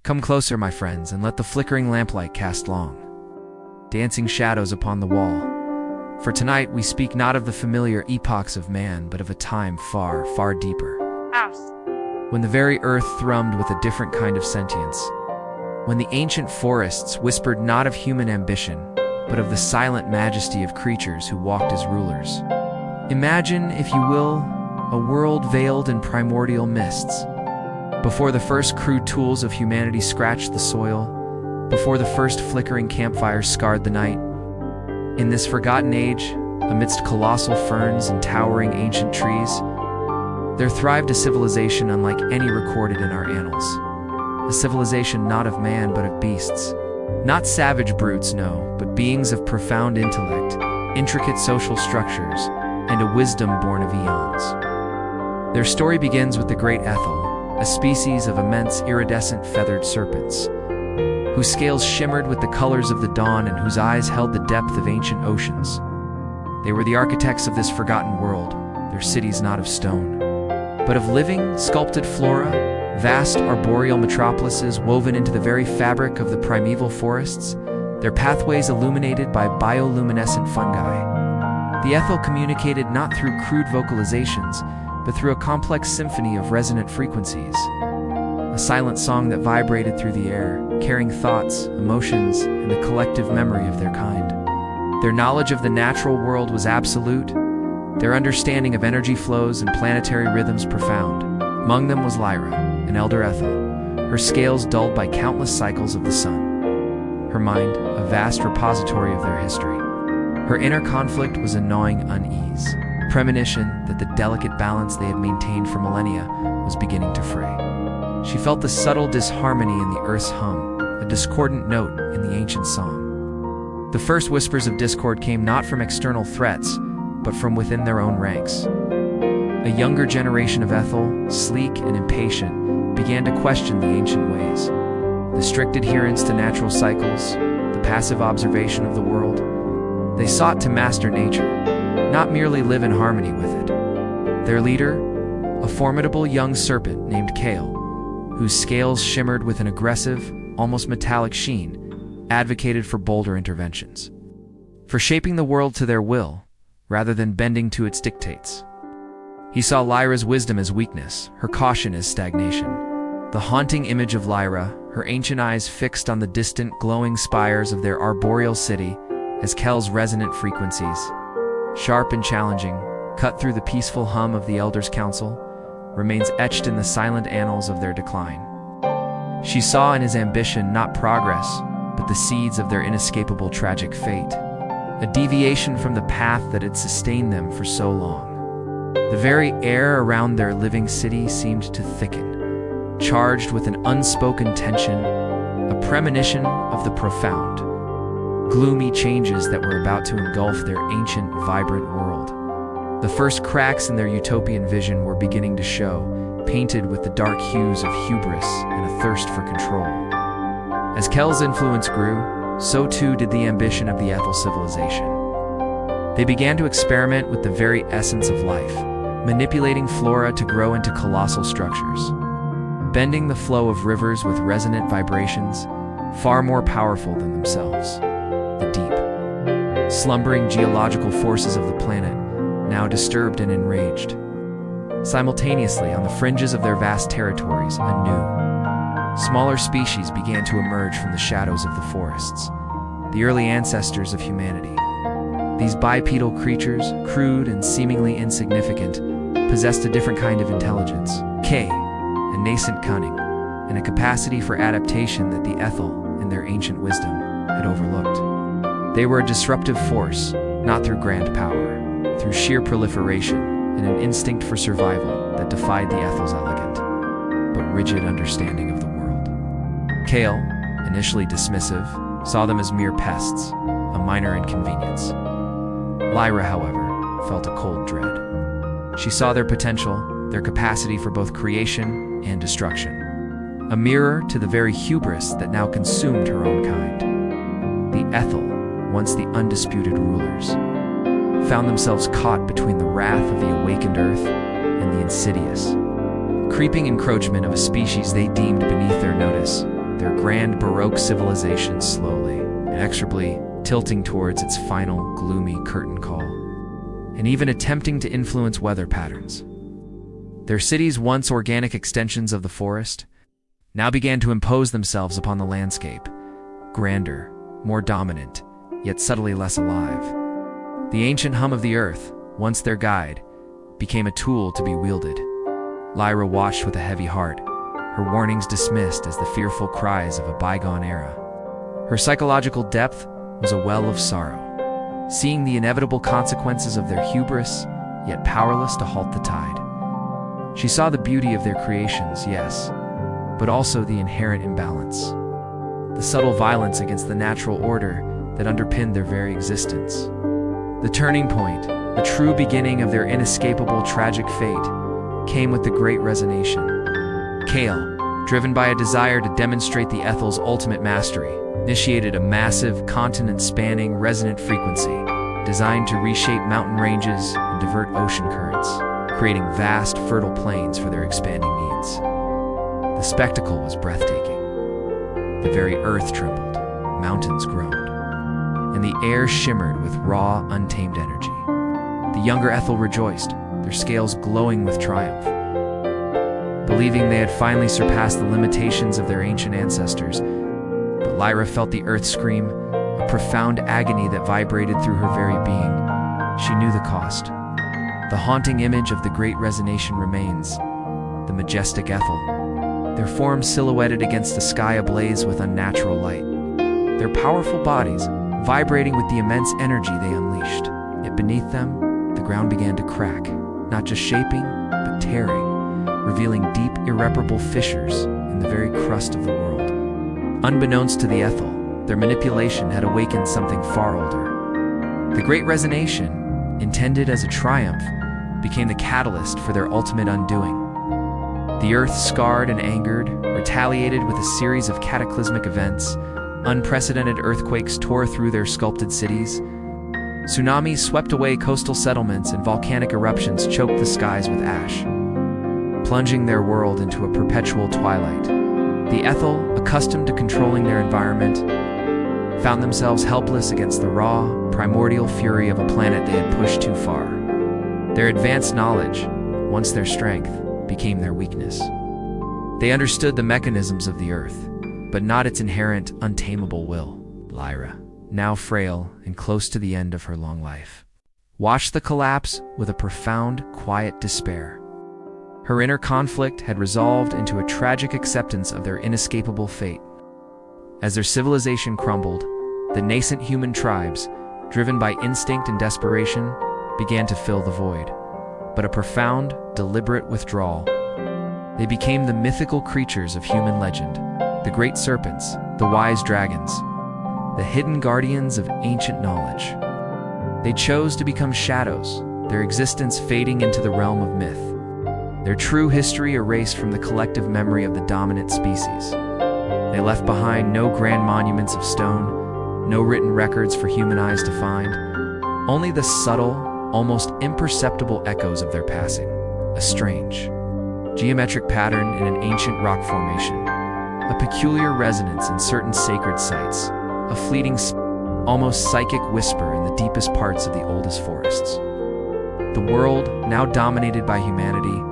Come closer, my friends, and let the flickering lamplight cast long, dancing shadows upon the wall. For tonight we speak not of the familiar epochs of man, but of a time far, far deeper. When the very earth thrummed with a different kind of sentience. When the ancient forests whispered not of human ambition, but of the silent majesty of creatures who walked as rulers. Imagine, if you will, a world veiled in primordial mists. Before the first crude tools of humanity scratched the soil, before the first flickering campfires scarred the night. In this forgotten age, amidst colossal ferns and towering ancient trees, there thrived a civilization unlike any recorded in our annals. A civilization not of man but of beasts. Not savage brutes, no, but beings of profound intellect, intricate social structures, and a wisdom born of eons. Their story begins with the Great Aethel, a species of immense iridescent feathered serpents, whose scales shimmered with the colors of the dawn and whose eyes held the depth of ancient oceans. They were the architects of this forgotten world, their cities not of stone, but of living, sculpted flora, vast arboreal metropolises woven into the very fabric of the primeval forests, their pathways illuminated by bioluminescent fungi. The Aethel communicated not through crude vocalizations, but through a complex symphony of resonant frequencies. A silent song that vibrated through the air, carrying thoughts, emotions, and the collective memory of their kind. Their knowledge of the natural world was absolute, their understanding of energy flows and planetary rhythms profound. Among them was Lyra, an elder Aethel, her scales dulled by countless cycles of the sun. Her mind, a vast repository of their history. Her inner conflict was a gnawing unease, a premonition that the delicate balance they had maintained for millennia was beginning to fray. She felt the subtle disharmony in the earth's hum, a discordant note in the ancient song. The first whispers of discord came not from external threats, but from within their own ranks. A younger generation of Aethel, sleek and impatient, began to question the ancient ways. The strict adherence to natural cycles, the passive observation of the world. They sought to master nature, not merely live in harmony with it. Their leader, a formidable young serpent named Kale, whose scales shimmered with an aggressive, almost metallic sheen, advocated for bolder interventions. For shaping the world to their will, rather than bending to its dictates. He saw Lyra's wisdom as weakness, her caution as stagnation. The haunting image of Lyra, her ancient eyes fixed on the distant, glowing spires of their arboreal city, as Kel's resonant frequencies, sharp and challenging, cut through the peaceful hum of the Elders' Council, remains etched in the silent annals of their decline. She saw in his ambition not progress, but the seeds of their inescapable tragic fate, a deviation from the path that had sustained them for so long. The very air around their living city seemed to thicken, charged with an unspoken tension, a premonition of the profound, gloomy changes that were about to engulf their ancient, vibrant world. The first cracks in their utopian vision were beginning to show, painted with the dark hues of hubris and a thirst for control. As Kel's influence grew, so too did the ambition of the Aethel civilization. They began to experiment with the very essence of life, manipulating flora to grow into colossal structures, bending the flow of rivers with resonant vibrations, far more powerful than themselves. The deep, slumbering geological forces of the planet, now disturbed and enraged. Simultaneously, on the fringes of their vast territories, anew, smaller species began to emerge from the shadows of the forests, the early ancestors of humanity. These bipedal creatures, crude and seemingly insignificant, possessed a different kind of intelligence, a nascent cunning, and a capacity for adaptation that the Aethel, in their ancient wisdom, had overlooked. They were a disruptive force, not through grand power, through sheer proliferation and an instinct for survival that defied the Aethel's elegant, but rigid understanding of the world. Kale, initially dismissive, saw them as mere pests, a minor inconvenience. Lyra, however, felt a cold dread. She saw their potential, their capacity for both creation and destruction, a mirror to the very hubris that now consumed her own kind. The Aethel, once the undisputed rulers, found themselves caught between the wrath of the awakened earth and the insidious, creeping encroachment of a species they deemed beneath their notice, their grand Baroque civilization slowly, inexorably tilting towards its final, gloomy curtain call, and even attempting to influence weather patterns. Their cities, once organic extensions of the forest, now began to impose themselves upon the landscape, grander, more dominant, yet subtly less alive. The ancient hum of the earth, once their guide, became a tool to be wielded. Lyra watched with a heavy heart, her warnings dismissed as the fearful cries of a bygone era. Her psychological depth was a well of sorrow, seeing the inevitable consequences of their hubris, yet powerless to halt the tide. She saw the beauty of their creations, yes, but also the inherent imbalance, the subtle violence against the natural order that underpinned their very existence. The turning point, the true beginning of their inescapable tragic fate, came with the Great Resignation. Kale, driven by a desire to demonstrate the Aethel's ultimate mastery, initiated a massive, continent-spanning resonant frequency designed to reshape mountain ranges and divert ocean currents, creating vast, fertile plains for their expanding needs. The spectacle was breathtaking. The very earth trembled, mountains groaned, and the air shimmered with raw, untamed energy. The younger Aethel rejoiced, their scales glowing with triumph, believing they had finally surpassed the limitations of their ancient ancestors. But Lyra felt the earth scream, a profound agony that vibrated through her very being. She knew the cost. The haunting image of the Great Resignation remains, the majestic Aethel, their forms silhouetted against the sky ablaze with unnatural light, their powerful bodies vibrating with the immense energy they unleashed. Yet beneath them, the ground began to crack, not just shaping, but tearing, revealing deep, irreparable fissures in the very crust of the world. Unbeknownst to the Aethel, their manipulation had awakened something far older. The Great Resignation, intended as a triumph, became the catalyst for their ultimate undoing. The earth, scarred and angered, retaliated with a series of cataclysmic events. Unprecedented earthquakes tore through their sculpted cities. Tsunamis swept away coastal settlements, and volcanic eruptions choked the skies with ash, plunging their world into a perpetual twilight. The Aethel, accustomed to controlling their environment, found themselves helpless against the raw, primordial fury of a planet they had pushed too far. Their advanced knowledge, once their strength, became their weakness. They understood the mechanisms of the earth, but not its inherent, untamable will. Lyra, now frail and close to the end of her long life, watched the collapse with a profound, quiet despair. Her inner conflict had resolved into a tragic acceptance of their inescapable fate. As their civilization crumbled, the nascent human tribes, driven by instinct and desperation, began to fill the void. But a profound, deliberate withdrawal. They became the mythical creatures of human legend, the great serpents, the wise dragons, the hidden guardians of ancient knowledge. They chose to become shadows, their existence fading into the realm of myth, their true history erased from the collective memory of the dominant species. They left behind no grand monuments of stone, no written records for human eyes to find, only the subtle, almost imperceptible echoes of their passing, a strange, geometric pattern in an ancient rock formation, a peculiar resonance in certain sacred sites, a fleeting, almost psychic whisper in the deepest parts of the oldest forests. The world, now dominated by humanity,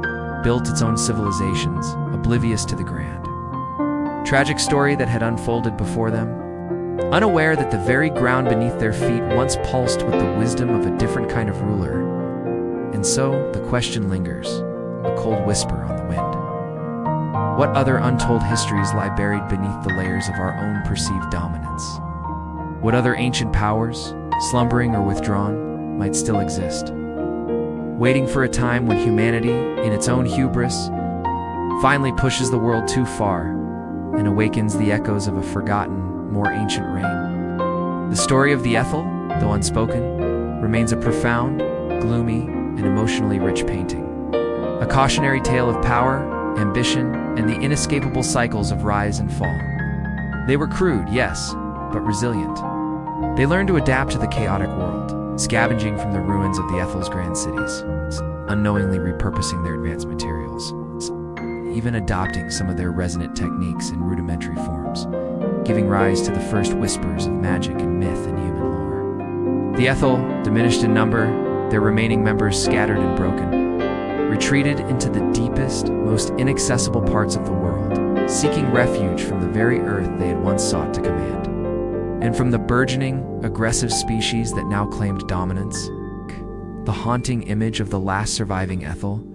built its own civilizations, oblivious to the grand, tragic story that had unfolded before them, unaware that the very ground beneath their feet once pulsed with the wisdom of a different kind of ruler. And so, the question lingers, a cold whisper on the wind. What other untold histories lie buried beneath the layers of our own perceived dominance? What other ancient powers, slumbering or withdrawn, might still exist, waiting for a time when humanity, in its own hubris, finally pushes the world too far and awakens the echoes of a forgotten, more ancient reign? The story of the Aethel, though unspoken, remains a profound, gloomy, and emotionally rich painting. A cautionary tale of power, ambition, and the inescapable cycles of rise and fall. They were crude, yes, but resilient. They learned to adapt to the chaotic world, scavenging from the ruins of the Aethel's grand cities, unknowingly repurposing their advanced materials, even adopting some of their resonant techniques in rudimentary forms. giving rise to the first whispers of magic and myth in human lore. The Aethel, diminished in number, their remaining members scattered and broken, retreated into the deepest, most inaccessible parts of the world, seeking refuge from the very earth they had once sought to command. And from the burgeoning, aggressive species that now claimed dominance, the haunting image of the last surviving Aethel,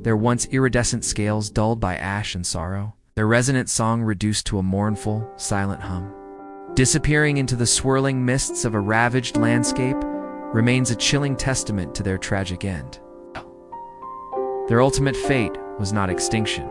their once iridescent scales dulled by ash and sorrow, their resonant song reduced to a mournful, silent hum. Disappearing into the swirling mists of a ravaged landscape remains a chilling testament to their tragic end. Their ultimate fate was not extinction,